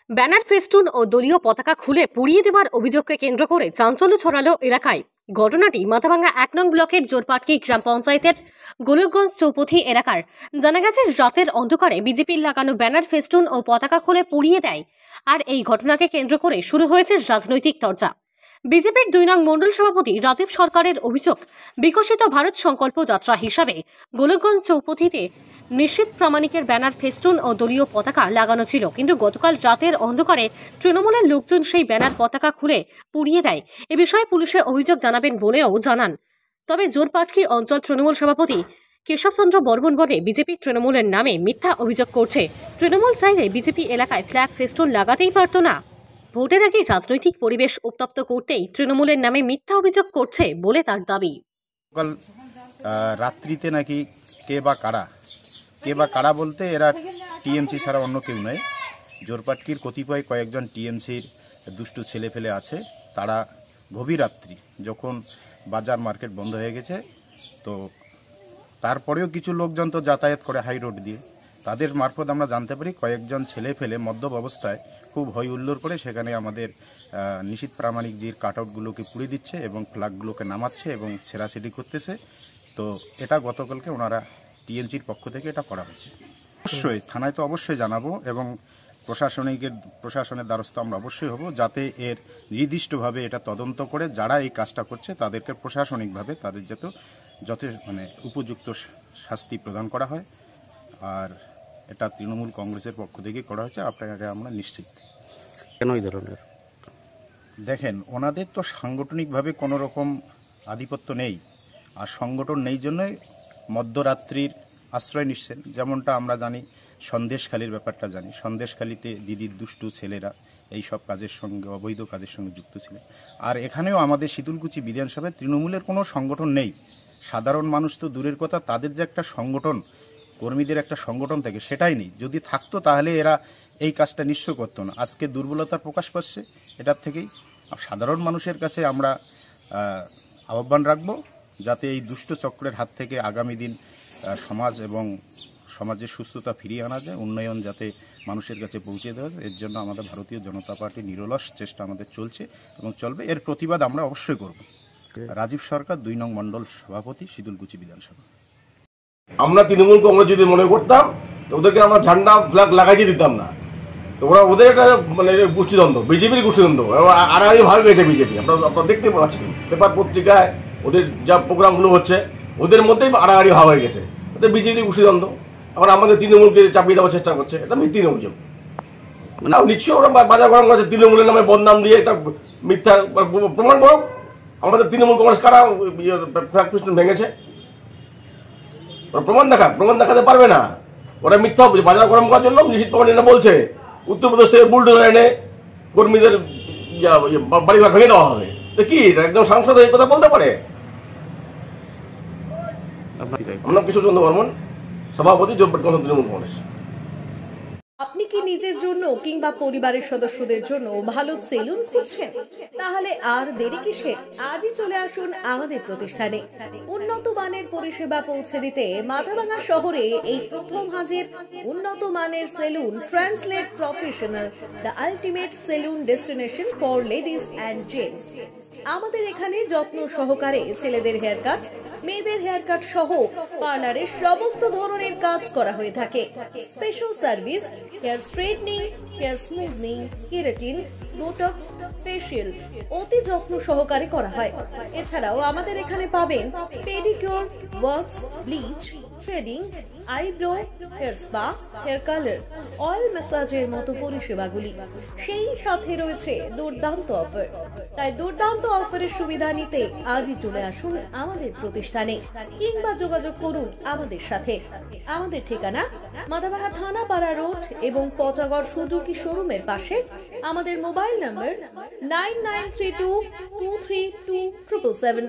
Banner festoon ও দলীয় পতাকা খুলে পুড়িয়ে দেওয়ার অভিযোগকে কেন্দ্র করে চাঞ্চল্য ছড়ালো এলাকায়। ঘটনাটি মাথাভাঙ্গা ১ নং ব্লকের জোরপাটকি গ্রাম পঞ্চায়েতের গোলকগঞ্জ চৌপথি এলাকার। জানা গেছে, রাতের অন্ধকারে বিজেপির লাগানো ব্যানার ফেস্টুন ও পতাকা খুলে পুড়িয়ে দেয়। আর এই ঘটনাকে কেন্দ্র করে শুরু হয়েছে রাজনৈতিক চর্চা। বিজেপির ২ নং মণ্ডল সভাপতি রাজীব সরকারের অভিযোগ, বিকশিত ভারত সংকল্প যাত্রা হিসাবে গোলকগঞ্জ চৌপথিতে নিশ্চিত প্রামাণিকের ব্যানার ফেস্টুন ও দলীয় পতাকা লাগানো ছিল, কিন্তু গতকাল রাতের অন্ধকারে তৃণমূলের লোকজন সেই ব্যানার পতাকা খুলে পুড়িয়ে দেয়। এ বিষয়ে পুলিশে অভিযোগ জানাবেন বলেও জানান। তবে জোরপাটকি অঞ্চল তৃণমূল সভাপতি কেশবচন্দ্র বর্মন বলে, বিজেপি তৃণমূলের নামে মিথ্যা অভিযোগ করছে। তৃণমূল চাইলে বিজেপি এলাকায় ফ্ল্যাগ ফেস্টুন লাগাতেই পারত না। ভোটের আগে রাজনৈতিক পরিবেশ উত্তপ্ত করতেই তৃণমূলের নামে মিথ্যা অভিযোগ করছে বলে তার দাবি। কাল রাত্রিতে নাকি কে বা কারা বলতে এরা টিএমসি ছাড়া অন্য কেউ নয়। জোরপাটকির কতিপয় কয়েকজন টিএমসির দুষ্টু ছেলেফেলে আছে। তারা গভীর রাত্রি যখন বাজার মার্কেট বন্ধ হয়ে গেছে, তো তারপরেও কিছু লোকজন তো যাতায়াত করে হাই রোড দিয়ে, তাদের মারফত আমরা জানতে পারি কয়েকজন ছেলে ফেলে মদ্যপ অবস্থায় খুব হই হুল্লোড় করে সেখানে আমাদের নিশীথ প্রামাণিকজির কাটআউটগুলোকে পুড়ে দিচ্ছে এবং ফ্ল্যাগগুলোকে নামাচ্ছে এবং ছেঁড়াছেড়ি করতেছে। তো এটা গতকালকে ওনারা টিএমসির পক্ষ থেকে এটা করা হয়েছে। অবশ্যই থানায় তো অবশ্যই জানাবো এবং প্রশাসনের দ্বারস্থ আমরা অবশ্যই হব, যাতে এর নির্দিষ্টভাবে এটা তদন্ত করে যারা এই কাজটা করছে তাদেরকে প্রশাসনিকভাবে তাদের যাতে উপযুক্ত শাস্তি প্রদান করা হয়। আর এটা তৃণমূল কংগ্রেসের পক্ষ থেকে করা হয়েছে, আপনাকে আমরা নিশ্চিত। কেন এই ধরনের? দেখেন, ওনাদের তো সাংগঠনিকভাবে কোনো রকম আধিপত্য নেই, আর সংগঠন নেই জন্যই মধ্যরাত্রির আশ্রয় নিচ্ছেন। যেমনটা আমরা জানি, সন্দেশখালির ব্যাপারটা জানি, সন্দেশখালিতে দিদির দুষ্টু ছেলেরা এই সব কাজের সঙ্গে, অবৈধ কাজের সঙ্গে যুক্ত ছিলেন। আর এখানেও আমাদের শীতলকুচি বিধানসভায় তৃণমূলের কোনো সংগঠন নেই। সাধারণ মানুষ তো দূরের কথা, তাদের যে একটা সংগঠন, কর্মীদের একটা সংগঠন থাকে, সেটাই নেই। যদি থাকতো তাহলে এরা এই কাজটা নিশ্চয় করতো না। আজকে দুর্বলতার প্রকাশ পাচ্ছে এটার থেকেই। সাধারণ মানুষের কাছে আমরা আহ্বান রাখবো, যাতে এই দুষ্ট চক্রের হাত থেকে আগামী দিন সমাজ এবং সমাজের সুস্থতা ফিরিয়ে আনা যায়, উন্নয়ন যাতে মানুষের কাছে পৌঁছে দেওয়া যায়। এর জন্য আমাদের ভারতীয় জনতা পার্টি নিরলস চেষ্টা আমাদের চলছে এবং চলবে। এর প্রতিবাদ আমরা অবশ্যই করব। রাজীব সরকার, ২ নং মণ্ডল সভাপতি, শীতলকুচি বিধানসভা। আমরা তৃণমূল কংগ্রেস যদি মনে করতাম তো ওদেরকে আমরা ঝান্ডা ফ্ল্যাগ লাগাইতে দিতাম না। তো ওরা ওদের একটা গোষ্ঠীদ্বন্দ্ব, বিজেপির গোষ্ঠীদ্বন্দ্ব আড়াআড়ি ভাবে গেছে বিজেপি। আপনারা দেখতে পাচ্ছেন পেপার পত্রিকায় ওদের যা প্রোগ্রামগুলো হচ্ছে, ওদের মধ্যেই আড়াআড়ি ভাব হয়ে গেছে। ওদের বিজেপির গোষ্ঠীদ্বন্দ্ব আবার আমাদের তৃণমূলকে চাপিয়ে দেওয়ার চেষ্টা করছে। এটা মিথ্যা অভিযোগ। নিশ্চয়ই ওরা বাজার গরম করছে, তৃণমূলের নামে বদনাম দিয়ে একটা মিথ্যা প্রমাণ করো। আমাদের তৃণমূল কংগ্রেস কারা ফ্ল্যাগ ফেস্টুন ভেঙেছে, প্রমাণ দেখাতে পারবে না। ওরা মিথ্যা বাজার গরম করার জন্য নিশ্চিত প্রমাণ বলছে। উত্তরপ্রদেশ থেকে বুলডোজার এনে কর্মীদের বাড়িঘর ভেঙে দেওয়া হবে। তো কি একদম সাংসদ এই কথা বলতে পারে? আমরা কেশবচন্দ্র বর্মন, সভাপতি, জোরপাটকি অঞ্চল তৃণমূল কংগ্রেস। আপনি কি নিজের জন্য কিংবা পরিবারের সদস্যদের জন্য ভালো সেলুন খুঁজছেন? তাহলে আর দেরি কিসের? আজই চলে আসুন আমাদের প্রতিষ্ঠানে। উন্নত মানের পরিষেবা পৌঁছে দিতে মাথাভাঙ্গা শহরে এই প্রথম হাজির উন্নত মানের salon translate professional, the ultimate salon destination for ladies and gents. আমাদের এখানে যত্ন সহকারে ছেলেদের হেয়ার কাট, মেয়েদের হেয়ার কাট সহ পার্লারের সমস্ত ধরনের কাজ করা হয়ে থাকে। Special service, hair straightening, hair smoothening, keratin, botox, facial অতি যত্ন সহকারে করা হয়। এছাড়াও আমাদের এখানে পাবেন pedicure, wax, bleach, threading, eyebrow, hair spa, hair colour, oil ম্যাসাজের মতো পরিষেবাগুলি। সেই সাথে রয়েছে দুর্দান্ত অফার। তাই দুর্দান্ত অফারের সুবিধা নিতে আজই চলে আসুন আমাদের প্রতিষ্ঠানে কিংবা যোগাযোগ করুন আমাদের সাথে। আমাদের ঠিকানা মাথাভাঙ্গা থানাপাড়া রোড এবং পচাগড় সুজুকি শোরুমের পাশে। আমাদের মোবাইল নম্বর 9932232777।